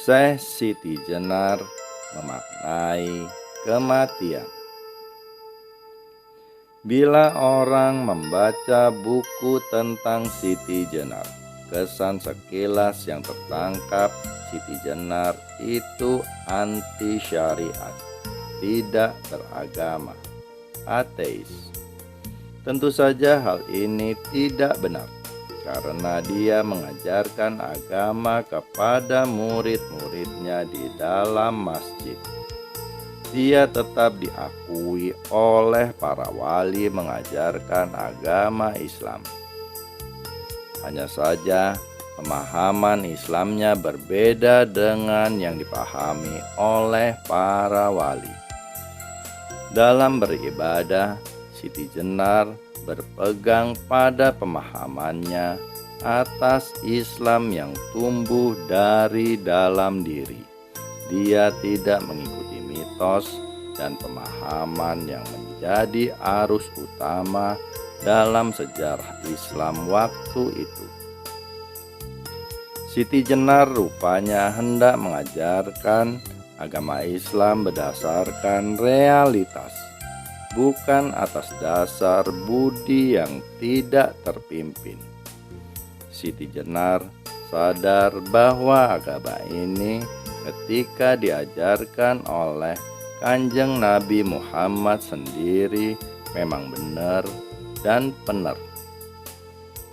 Syekh Siti Jenar memaknai kematian. Bila orang membaca buku tentang Siti Jenar, kesan sekilas yang tertangkap Siti Jenar itu anti syariat, tidak beragama, ateis. Tentu saja hal ini tidak benar, karena dia mengajarkan agama kepada murid-muridnya di dalam masjid. Dia tetap diakui oleh para wali mengajarkan agama Islam. Hanya saja pemahaman Islamnya berbeda dengan yang dipahami oleh para wali. Dalam beribadah, Siti Jenar berpegang pada pemahamannya atas Islam yang tumbuh dari dalam diri. Dia tidak mengikuti mitos dan pemahaman yang menjadi arus utama dalam sejarah Islam waktu itu. Siti Jenar rupanya hendak mengajarkan agama Islam berdasarkan realitas, bukan atas dasar budi yang tidak terpimpin. Siti Jenar sadar bahwa agama ini ketika diajarkan oleh Kanjeng Nabi Muhammad sendiri memang benar dan benar.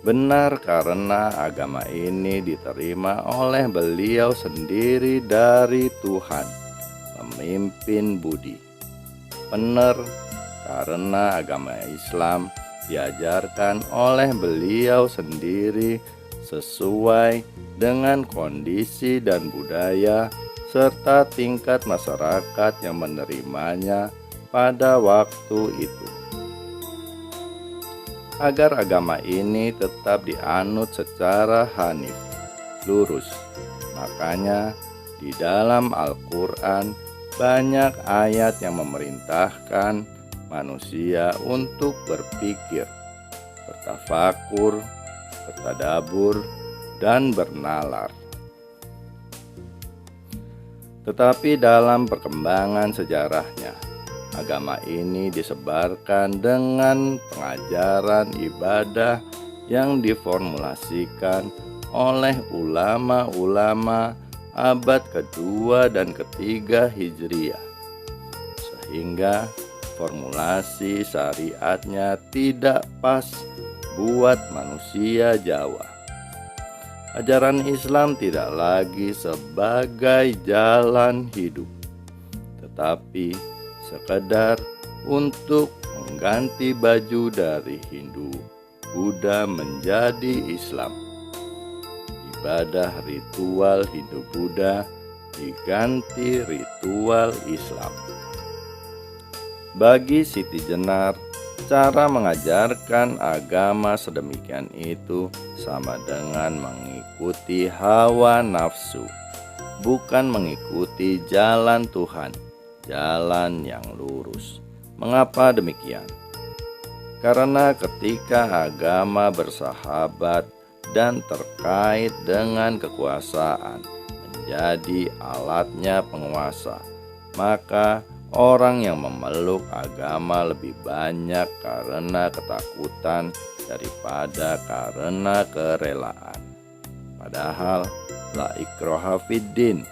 Benar karena agama ini diterima oleh beliau sendiri dari Tuhan, pemimpin budi. Benar karena agama Islam diajarkan oleh beliau sendiri sesuai dengan kondisi dan budaya serta tingkat masyarakat yang menerimanya pada waktu itu. Agar agama ini tetap dianut secara hanif, lurus. Makanya di dalam Al-Quran banyak ayat yang memerintahkan manusia untuk berpikir, bertafakur, bertadabur, dan bernalar. Tetapi dalam perkembangan sejarahnya, agama ini disebarkan dengan pengajaran ibadah yang diformulasikan oleh ulama-ulama abad kedua dan ketiga Hijriah, sehingga formulasi syariatnya tidak pas buat manusia Jawa. Ajaran Islam tidak lagi sebagai jalan hidup, tetapi sekedar untuk mengganti baju dari Hindu, Buddha menjadi Islam. Ibadah ritual Hindu Buddha diganti ritual Islam. Bagi Siti Jenar, cara mengajarkan agama sedemikian itu sama dengan mengikuti hawa nafsu, bukan mengikuti jalan Tuhan, jalan yang lurus. Mengapa demikian? Karena ketika agama bersahabat dan terkait dengan kekuasaan menjadi alatnya penguasa, maka orang yang memeluk agama lebih banyak karena ketakutan daripada karena kerelaan. Padahal la ikraha fiddin,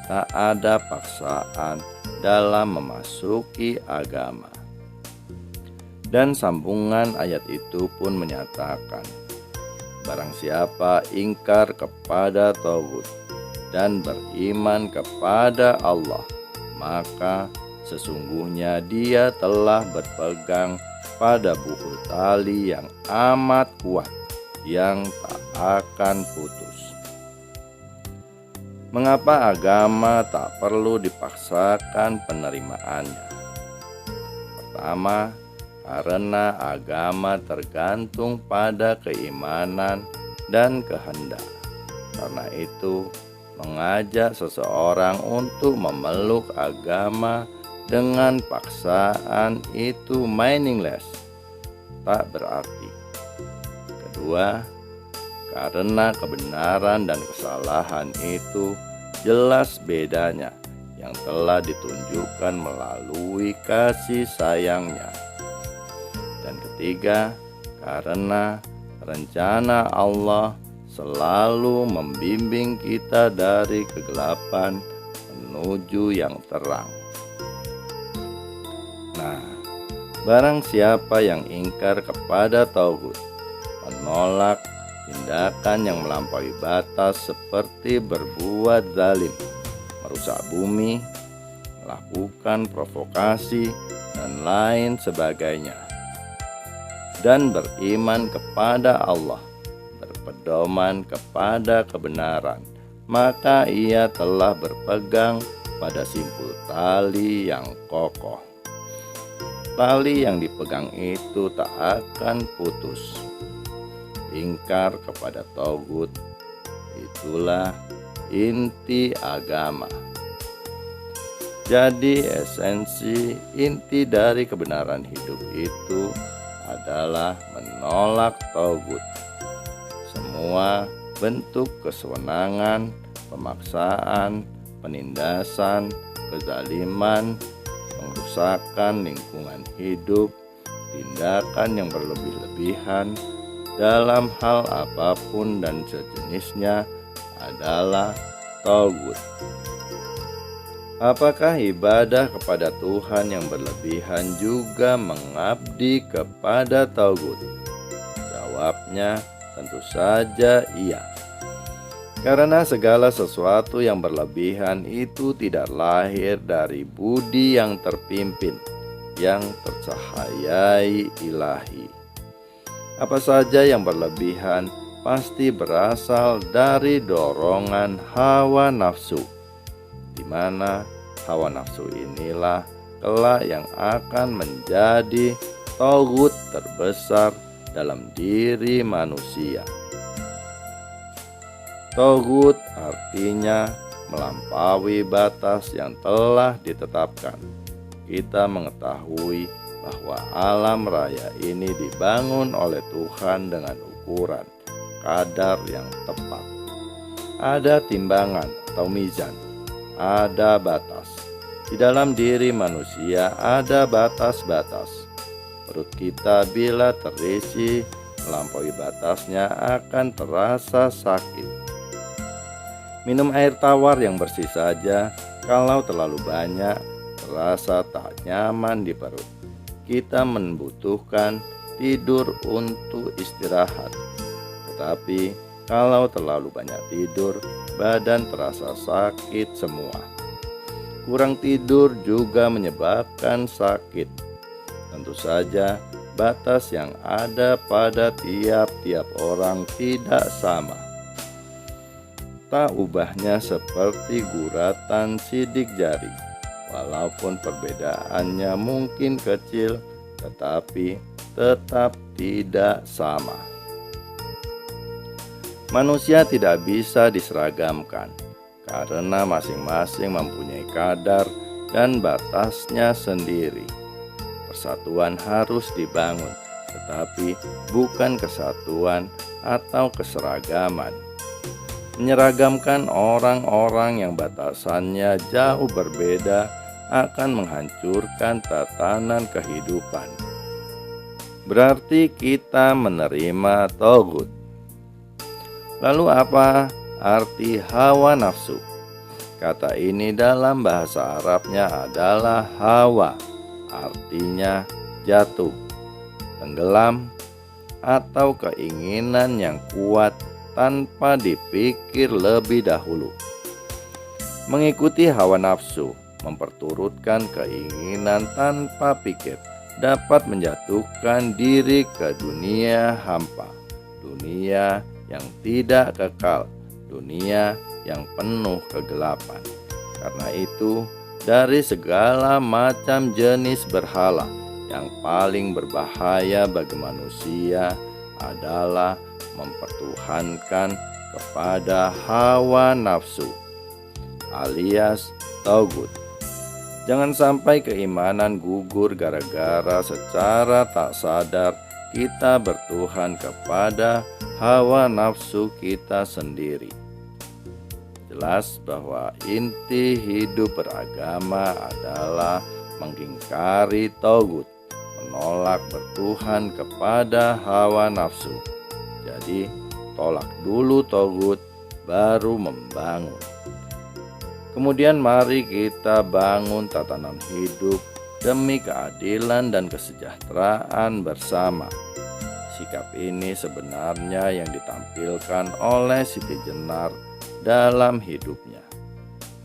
tak ada paksaan dalam memasuki agama. Dan sambungan ayat itu pun menyatakan, barang siapa ingkar kepada tauhid dan beriman kepada Allah, maka sesungguhnya dia telah berpegang pada buku tali yang amat kuat, yang tak akan putus. Mengapa agama tak perlu dipaksakan penerimaannya? Pertama, karena agama tergantung pada keimanan dan kehendak. Karena itu, mengajak seseorang untuk memeluk agama dengan paksaan itu meaningless, tak berarti. Kedua, karena kebenaran dan kesalahan itu jelas bedanya yang telah ditunjukkan melalui kasih sayangnya. Dan ketiga, karena rencana Allah selalu membimbing kita dari kegelapan menuju yang terang. Nah, barang siapa yang ingkar kepada tauhid, menolak tindakan yang melampaui batas seperti berbuat zalim, merusak bumi, melakukan provokasi, dan lain sebagainya, dan beriman kepada Allah, berpedoman kepada kebenaran, maka ia telah berpegang pada simpul tali yang kokoh. Tali yang dipegang itu tak akan putus. Ingkar kepada tauhid, itulah inti agama. Jadi esensi inti dari kebenaran hidup itu adalah menolak tauhid. Semua bentuk kesewenangan, pemaksaan, penindasan, kezaliman, pengrusakan lingkungan hidup, tindakan yang berlebih-lebihan dalam hal apapun dan sejenisnya adalah tauhid. Apakah ibadah kepada Tuhan yang berlebihan juga mengabdi kepada tauhid? Jawabnya tentu saja iya. Karena segala sesuatu yang berlebihan itu tidak lahir dari budi yang terpimpin, yang tercahayai ilahi. Apa saja yang berlebihan pasti berasal dari dorongan hawa nafsu, di mana hawa nafsu inilah kelak yang akan menjadi tauhid terbesar dalam diri manusia. Tauhid artinya melampaui batas yang telah ditetapkan. Kita mengetahui bahwa alam raya ini dibangun oleh Tuhan dengan ukuran, kadar yang tepat. Ada timbangan atau mizan, ada batas. Di dalam diri manusia ada batas-batas. Perut kita bila terisi melampaui batasnya akan terasa sakit. Minum air tawar yang bersih saja, kalau terlalu banyak, terasa tak nyaman di perut. Kita membutuhkan tidur untuk istirahat. Tetapi, kalau terlalu banyak tidur, badan terasa sakit semua. Kurang tidur juga menyebabkan sakit. Tentu saja, batas yang ada pada tiap-tiap orang tidak sama. Tak ubahnya seperti guratan sidik jari. Walaupun perbedaannya mungkin kecil, tetapi tetap tidak sama. Manusia tidak bisa diseragamkan, karena masing-masing mempunyai kadar dan batasnya sendiri. Persatuan harus dibangun, tetapi bukan kesatuan atau keseragaman. Menyeragamkan orang-orang yang batasannya jauh berbeda akan menghancurkan tatanan kehidupan. Berarti kita menerima tauhid. Lalu apa arti hawa nafsu? Kata ini dalam bahasa Arabnya adalah hawa, artinya jatuh, tenggelam, atau keinginan yang kuat tanpa dipikir lebih dahulu. Mengikuti hawa nafsu, memperturutkan keinginan tanpa pikir, dapat menjatuhkan diri ke dunia hampa, dunia yang tidak kekal, dunia yang penuh kegelapan. Karena itu, dari segala macam jenis berhala, yang paling berbahaya bagi manusia adalah mempertuhankan kepada hawa nafsu alias tauhid. Jangan sampai keimanan gugur gara-gara secara tak sadar kita bertuhan kepada hawa nafsu kita sendiri. Jelas bahwa inti hidup beragama adalah mengingkari togut, menolak bertuhan kepada hawa nafsu. Jadi, tolak dulu togut, baru membangun. Kemudian mari kita bangun tatanan hidup demi keadilan dan kesejahteraan bersama. Sikap ini sebenarnya yang ditampilkan oleh Siti Jenar dalam hidupnya.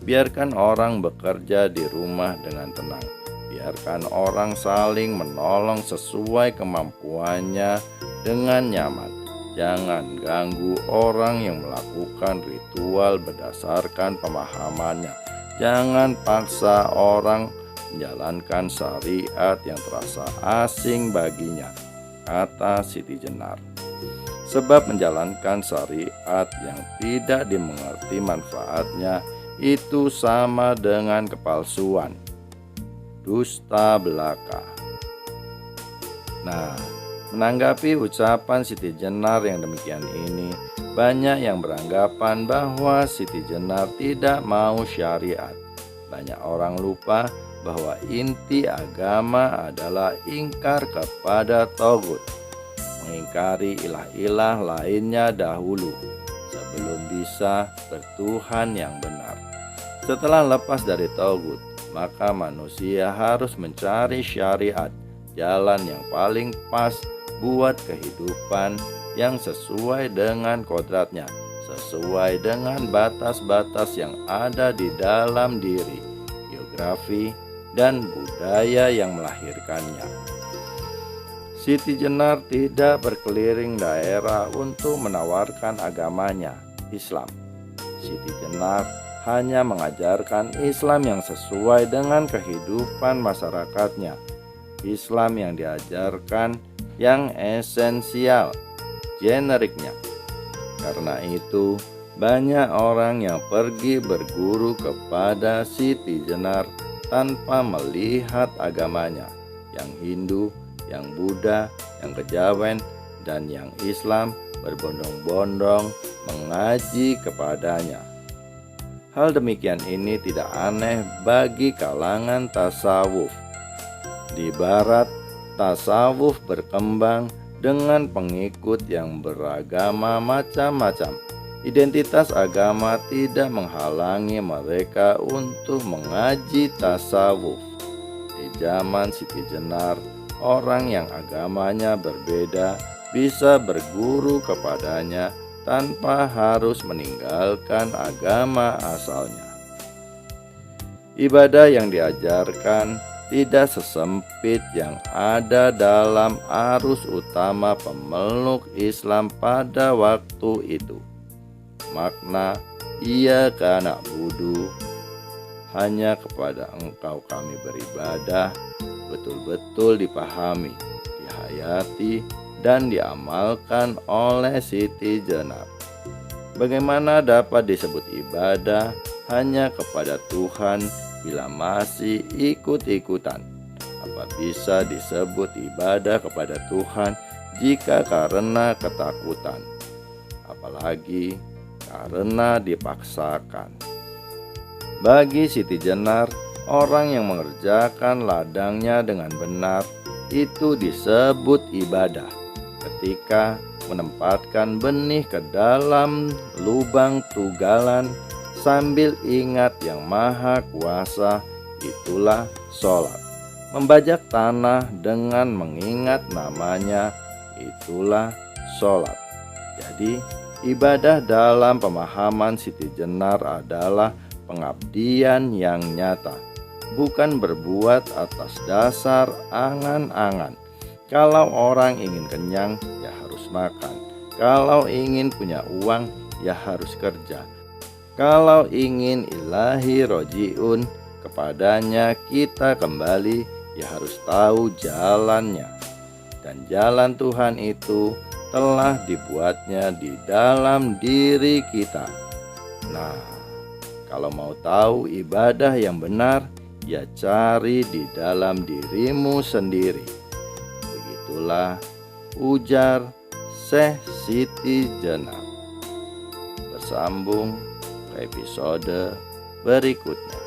Biarkan orang bekerja di rumah dengan tenang. Biarkan orang saling menolong sesuai kemampuannya dengan nyaman. Jangan ganggu orang yang melakukan ritual berdasarkan pemahamannya. Jangan paksa orang menjalankan syariat yang terasa asing baginya, kata Siti Jenar. Sebab menjalankan syariat yang tidak dimengerti manfaatnya itu sama dengan kepalsuan, dusta belaka. Nah, menanggapi ucapan Siti Jenar yang demikian ini, banyak yang beranggapan bahwa Siti Jenar tidak mau syariat. Banyak orang lupa bahwa inti agama adalah ingkar kepada togut, mengingkari ilah-ilah lainnya dahulu sebelum bisa bertuhan yang benar. Setelah lepas dari togut, maka manusia harus mencari syariat, jalan yang paling pas buat kehidupan yang sesuai dengan kodratnya, sesuai dengan batas-batas yang ada di dalam diri, geografi, dan budaya yang melahirkannya. Siti Jenar tidak berkeliling daerah untuk menawarkan agamanya, Islam. Siti Jenar hanya mengajarkan Islam yang sesuai dengan kehidupan masyarakatnya. Islam yang diajarkan yang esensial, generiknya. Karena itu, banyak orang yang pergi berguru kepada Siti Jenar tanpa melihat agamanya, yang Hindu, yang Buddha, yang Kejawen, dan yang Islam berbondong-bondong mengaji kepadanya. Hal demikian ini tidak aneh bagi kalangan tasawuf. Di barat, tasawuf berkembang dengan pengikut yang beragama macam-macam. Identitas agama tidak menghalangi mereka untuk mengaji tasawuf. Di zaman Siti Jenar, orang yang agamanya berbeda bisa berguru kepadanya tanpa harus meninggalkan agama asalnya. Ibadah yang diajarkan tidak sesempit yang ada dalam arus utama pemeluk Islam pada waktu itu. Makna iyyaka na'budu, hanya kepada Engkau kami beribadah, betul-betul dipahami, dihayati, dan diamalkan oleh Siti Jenar. Bagaimana dapat disebut ibadah hanya kepada Tuhan bila masih ikut-ikutan? Apa bisa disebut ibadah kepada Tuhan jika karena ketakutan, apalagi karena dipaksakan? Bagi Siti Jenar, orang yang mengerjakan ladangnya dengan benar itu disebut ibadah. Ketika menempatkan benih ke dalam lubang tugalan sambil ingat Yang Maha Kuasa, itulah sholat. Membajak tanah dengan mengingat namanya, itulah sholat. Jadi, ibadah dalam pemahaman Siti Jenar adalah pengabdian yang nyata, bukan berbuat atas dasar angan-angan. Kalau orang ingin kenyang, ya harus makan. Kalau ingin punya uang, ya harus kerja. Kalau ingin ilahi roji'un, kepadanya kita kembali, ya harus tahu jalannya. Dan jalan Tuhan itu telah dibuatnya di dalam diri kita. Nah, kalau mau tahu ibadah yang benar, ya cari di dalam dirimu sendiri. Begitulah ujar Syekh Siti Jenar. Bersambung episode berikutnya.